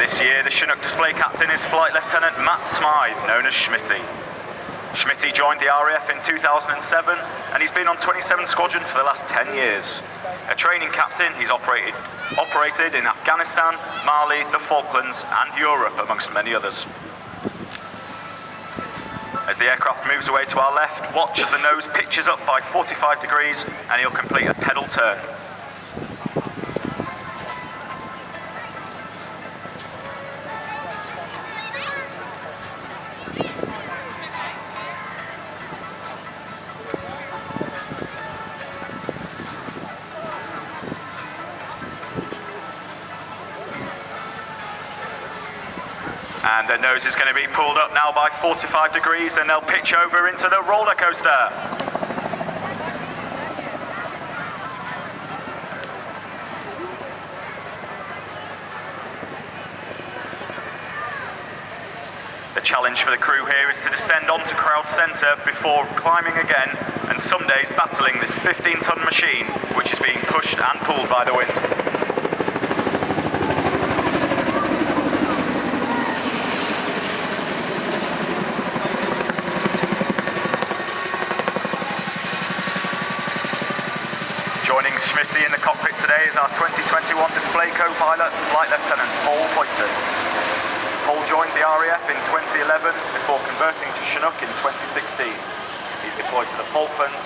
This year, the Chinook display captain is Flight Lieutenant Matt Smythe, known as Schmitty. Schmitty joined the RAF in 2007 and he's been on 27 Squadron for the last 10 years. A training captain, he's operated in Afghanistan, Mali, the Falklands and Europe, amongst many others. As the aircraft moves away to our left, watch as the nose pitches up by 45 degrees and he'll complete a pedal turn. And the nose is going to be pulled up now by 45 degrees and they'll pitch over into the roller coaster. The challenge for the crew here is to descend onto crowd centre before climbing again, and some days battling this 15-ton machine which is being pushed and pulled by the wind. Joining Schmitty in the cockpit today is our 2021 display co-pilot, Flight Lieutenant Paul Boyton. Paul joined the RAF in 2011 before converting to Chinook in 2016. He's deployed to the Falklands,